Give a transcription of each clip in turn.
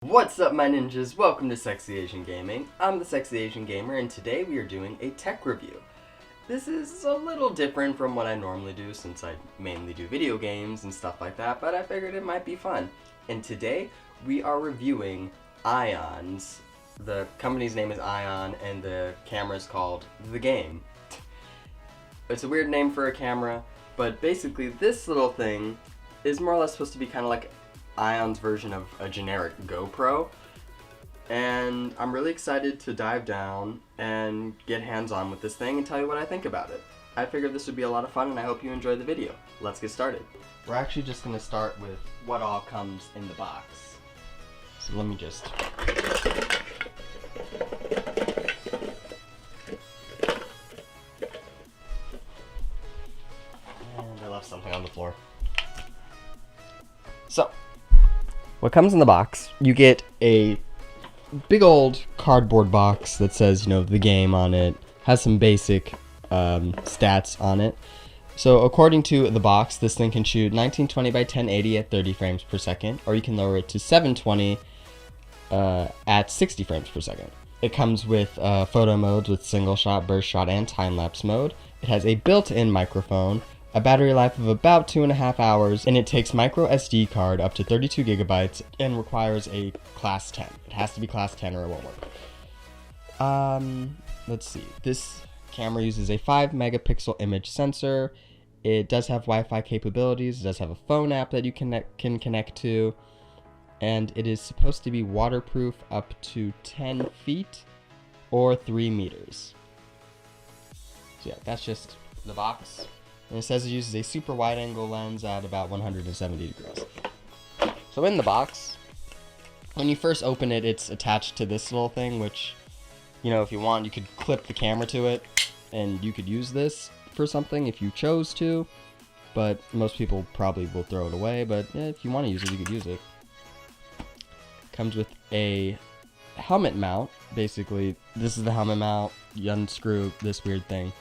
What's up, my ninjas? Welcome to SexyAsianGaming. I'm the Sexy Asian Gamer, and today we are doing a tech review. This is a little different from what I normally do since I mainly do video games and stuff like that, but I figured it might be fun. And today we are reviewing Ions. The company's name is Ion, and the camera is called The Game. It's a weird name for a camera, but basically this little thing is more or less supposed to be kind of like Ion's version of a generic GoPro, and I'm really excited to dive down and get hands-on with this thing and tell you what I think about it. I figured this would be a lot of fun, and I hope you enjoy the video. Let's get started. We're actually just going to start with what all comes in the box. So let me just... And I left something on the floor. So, what comes in the box, you get a big old cardboard box that says, The Game on it, has some basic stats on it. So according to the box, this thing can shoot 1920 by 1080 at 30 frames per second, or you can lower it to 720 at 60 frames per second. It comes with photo modes with single shot, burst shot, and time-lapse mode. It has a built-in microphone, a battery life of about 2.5 hours, and it takes micro SD card up to 32 gigabytes and requires a class 10. It has to be class 10 or it won't work. Let's see. This camera uses a 5 megapixel image sensor. It does have Wi-Fi capabilities. It does have a phone app that you can connect to, and it is supposed to be waterproof up to 10 feet or 3 meters. So yeah, that's just the box. And it says it uses a super wide angle lens at about 170 degrees. So in the box, when you first open it, it's attached to this little thing, which, if you want, you could clip the camera to it, and you could use this for something if you chose to, but most people probably will throw it away, but if you want to use it, you could use it. Comes with a helmet mount. Basically, this is the helmet mount. You unscrew this weird thing.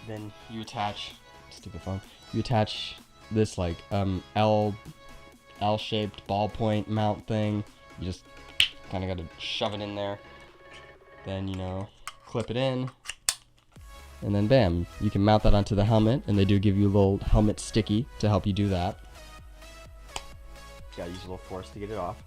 Then you attach, stupid phone, you attach this L-shaped ballpoint mount thing. You just kind of got to shove it in there. Then, clip it in. And then bam, you can mount that onto the helmet, and they do give you a little helmet sticky to help you do that. Gotta use a little force to get it off.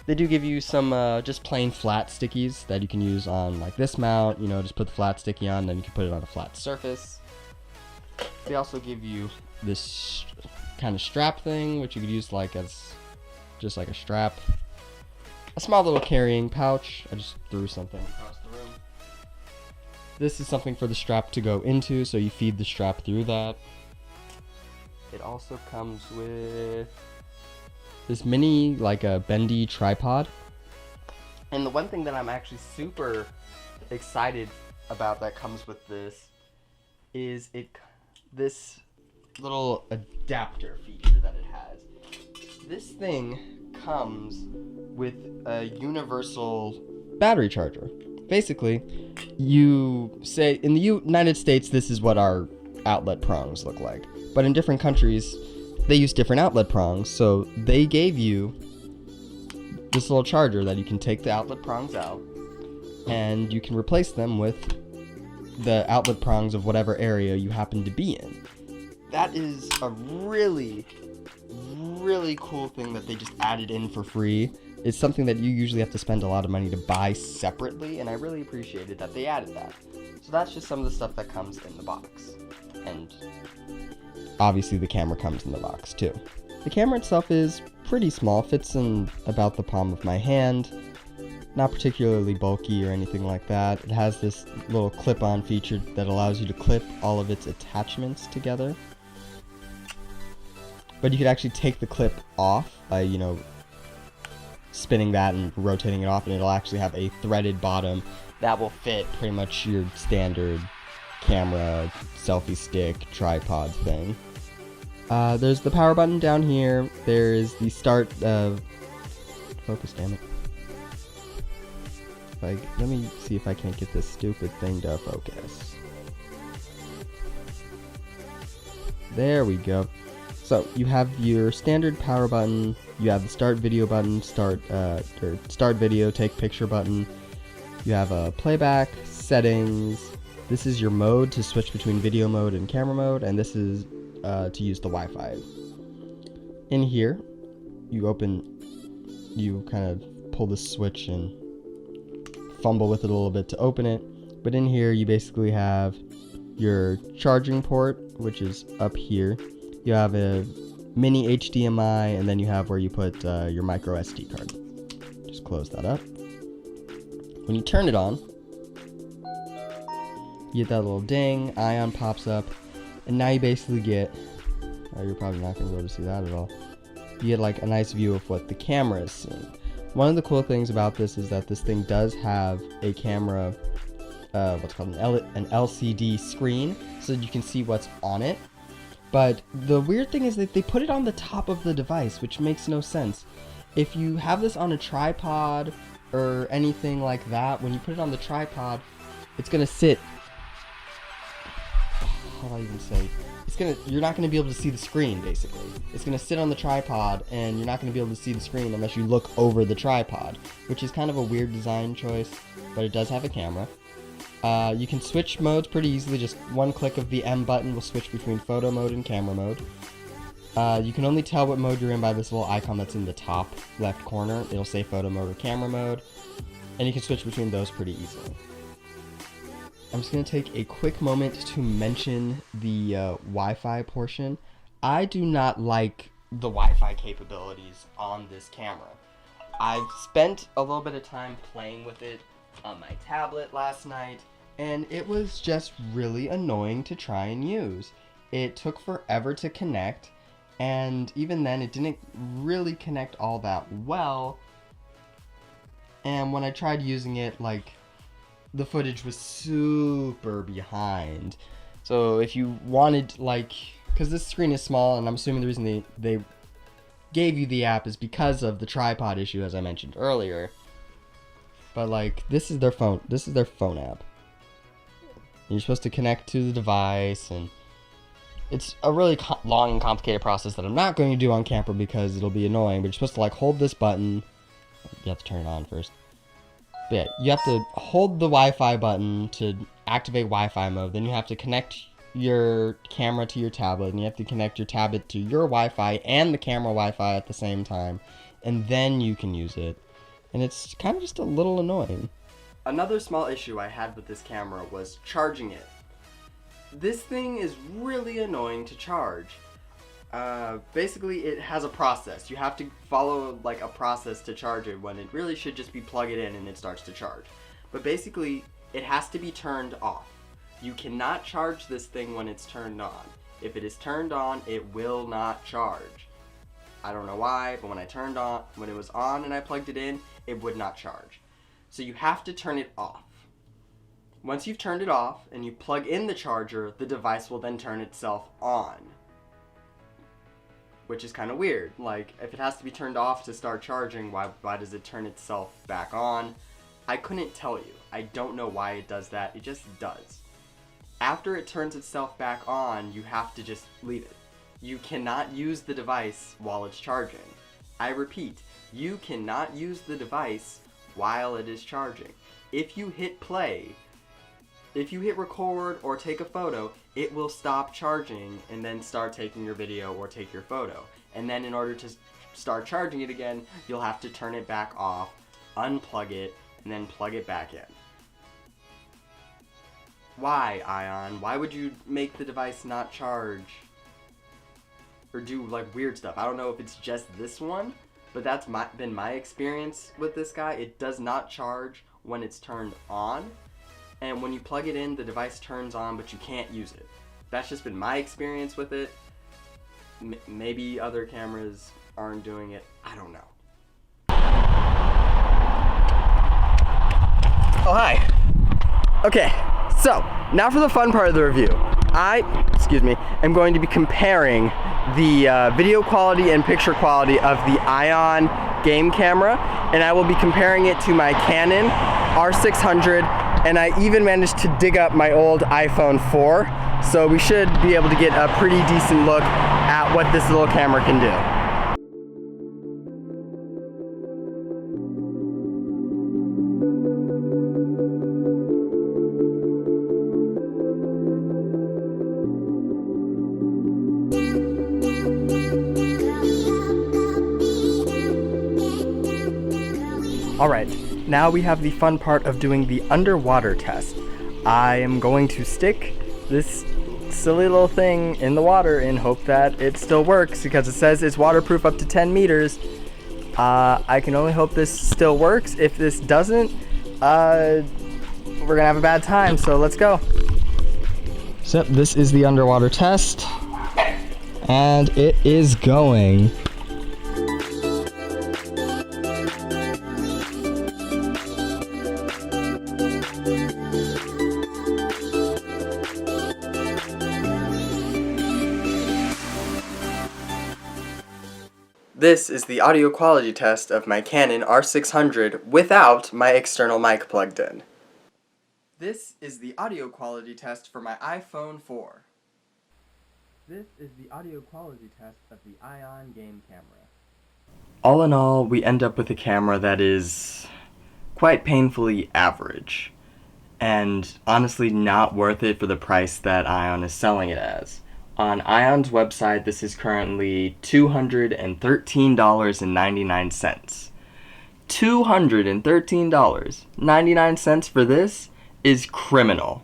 They do give you some just plain flat stickies that you can use on this mount, just put the flat sticky on, then you can put it on a flat surface. They also give you this kind of strap thing, which you could use as just like a strap. A small little carrying pouch. I just threw something across the room. This is something for the strap to go into, so you feed the strap through that. It also comes with this mini, a bendy tripod. And the one thing that I'm actually super excited about that comes with this is this little adapter feature that it has. This thing comes with a universal battery charger. Basically, you say, in the United States, this is what our outlet prongs look like. But in different countries, they use different outlet prongs, so they gave you this little charger that you can take the outlet prongs out, and you can replace them with the outlet prongs of whatever area you happen to be in. That is a really, really cool thing that they just added in for free. It's something that you usually have to spend a lot of money to buy separately, and I really appreciated that they added that. So that's just some of the stuff that comes in the box. And obviously the camera comes in the box too. The camera itself is pretty small, fits in about the palm of my hand, not particularly bulky or anything like that. It has this little clip-on feature that allows you to clip all of its attachments together. But you could actually take the clip off by, spinning that and rotating it off, and it'll actually have a threaded bottom that will fit pretty much your standard camera, selfie stick, tripod thing. There's the power button down here. There's the start focus, damn it. Let me see if I can't get this stupid thing to focus. There we go. So you have your standard power button You have the start video button, start video, take picture button. You have a playback, settings. This is your mode to switch between video mode and camera mode, and this is to use the Wi-Fi. In here, you kind of pull the switch and fumble with it a little bit to open it. But in here, you basically have your charging port, which is up here. You have a mini HDMI, and then you have where you put your micro SD card. Just close that up. When you turn it on, you get that little ding, Ion pops up, and now you basically get, you're probably not going to be able to see that at all. You get like a nice view of what the camera is seeing. One of the cool things about this is that this thing does have a camera, what's called an LCD screen, so that you can see what's on it. But the weird thing is that they put it on the top of the device, which makes no sense. If you have this on a tripod or anything like that, when you put it on the tripod, it's gonna sit. How do I even say? You're not gonna be able to see the screen. Basically, it's gonna sit on the tripod, and you're not gonna be able to see the screen unless you look over the tripod, which is kind of a weird design choice. But it does have a camera. You can switch modes pretty easily. Just one click of the M button will switch between photo mode and camera mode. You can only tell what mode you're in by this little icon that's in the top left corner. It'll say photo mode or camera mode, and you can switch between those pretty easily. I'm just going to take a quick moment to mention the Wi-Fi portion. I do not like the Wi-Fi capabilities on this camera. I've spent a little bit of time playing with it on my tablet last night, and it was just really annoying to try and use. It took forever to connect, and even then it didn't really connect all that well. And when I tried using it, like, the footage was super behind. So if you wanted, like, because this screen is small, and I'm assuming the reason they gave you the app is because of the tripod issue, as I mentioned earlier. But like, this is their phone app. You're supposed to connect to the device, and it's a really long and complicated process that I'm not going to do on camera because it'll be annoying. But you're supposed to like hold this button. You have to turn it on first. But yeah, you have to hold the Wi-Fi button to activate Wi-Fi mode. Then you have to connect your camera to your tablet, and you have to connect your tablet to your Wi-Fi and the camera Wi-Fi at the same time, and then you can use it. And it's kind of just a little annoying. Another small issue I had with this camera was charging it. This thing is really annoying to charge. Basically, it has a process. You have to follow like a process to charge it, when it really should just be plug it in and it starts to charge. But basically, it has to be turned off. You cannot charge this thing when it's turned on. If it is turned on, it will not charge. I don't know why, but when it was on and I plugged it in, it would not charge. So you have to turn it off. Once you've turned it off and you plug in the charger, the device will then turn itself on. Which is kind of weird. Like, if it has to be turned off to start charging, why does it turn itself back on? I couldn't tell you. I don't know why it does that. It just does. After it turns itself back on, you have to just leave it. You cannot use the device while it's charging. I repeat, you cannot use the device while it is charging. If you hit play, if you hit record or take a photo, it will stop charging and then start taking your video or take your photo. And then in order to start charging it again, you'll have to turn it back off, unplug it, and then plug it back in. Why, Ion? Why would you make the device not charge? Or do like weird stuff? I don't know if it's just this one, but that's been my experience with this guy. It does not charge when it's turned on. And when you plug it in, the device turns on, but you can't use it. That's just been my experience with it. Maybe other cameras aren't doing it. I don't know. Oh, hi. Okay, so now for the fun part of the review. I am going to be comparing the video quality and picture quality of the Ion game camera, and I will be comparing it to my Canon R600, and I even managed to dig up my old iPhone 4, so we should be able to get a pretty decent look at what this little camera can do. Alright, now we have the fun part of doing the underwater test. I am going to stick this silly little thing in the water and hope that it still works because it says it's waterproof up to 10 meters. I can only hope this still works. If this doesn't, we're gonna have a bad time, so let's go. So this is the underwater test, and it is going. This is the audio quality test of my Canon R600 without my external mic plugged in. This is the audio quality test for my iPhone 4. This is the audio quality test of the Ion game camera. All in all, we end up with a camera that is quite painfully average, and honestly not worth it for the price that Ion is selling it as. On Ion's website, this is currently $213.99. $213.99 for this is criminal.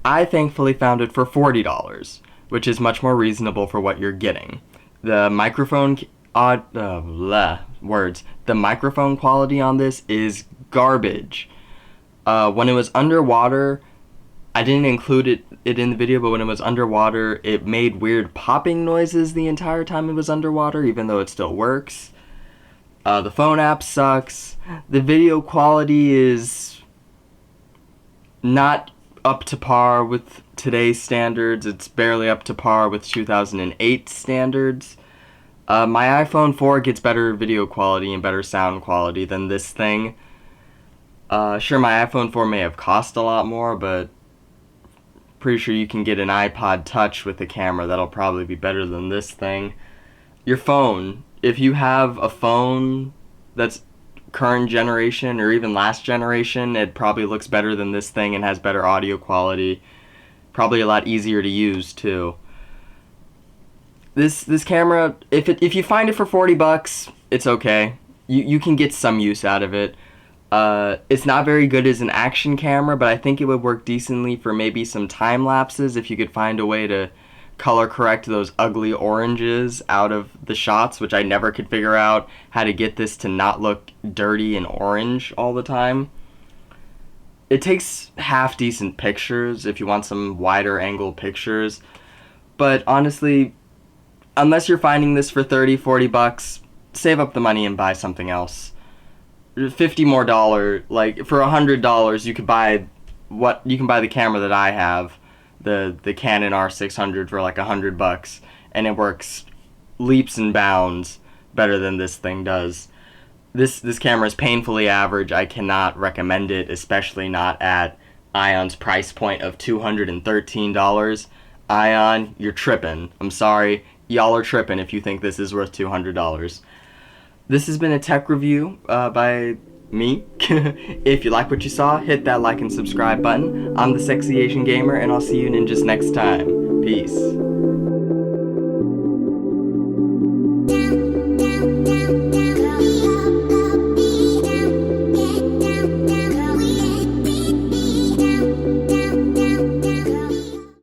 I thankfully found it for $40, which is much more reasonable for what you're getting. The microphone the microphone quality on this is garbage. When it was underwater, I didn't include it in the video, but when it was underwater, it made weird popping noises the entire time it was underwater, even though it still works. The phone app sucks. The video quality is not up to par with today's standards. It's barely up to par with 2008 standards. My iPhone 4 gets better video quality and better sound quality than this thing. Sure, my iPhone 4 may have cost a lot more, but pretty sure you can get an iPod Touch with a camera that'll probably be better than this thing. Your phone, if you have a phone that's current generation or even last generation, it probably looks better than this thing and has better audio quality. Probably a lot easier to use too. This camera, if you find it for $40, it's okay. You can get some use out of it. It's not very good as an action camera, but I think it would work decently for maybe some time lapses if you could find a way to color correct those ugly oranges out of the shots, which I never could figure out how to get this to not look dirty and orange all the time. It takes half decent pictures if you want some wider angle pictures, but honestly, unless you're finding this for $30-40, save up the money and buy something else. $50 more, like for $100 you can buy the camera that I have, the Canon R600 for like $100, and it works leaps and bounds better than this thing does. This camera is painfully average. I cannot recommend it, especially not at Ion's price point of $213. Ion, you're tripping. I'm sorry, y'all are tripping if you think this is worth $200. This has been a tech review by me. If you like what you saw, hit that like and subscribe button. I'm the Sexy Asian Gamer, and I'll see you ninjas next time. Peace.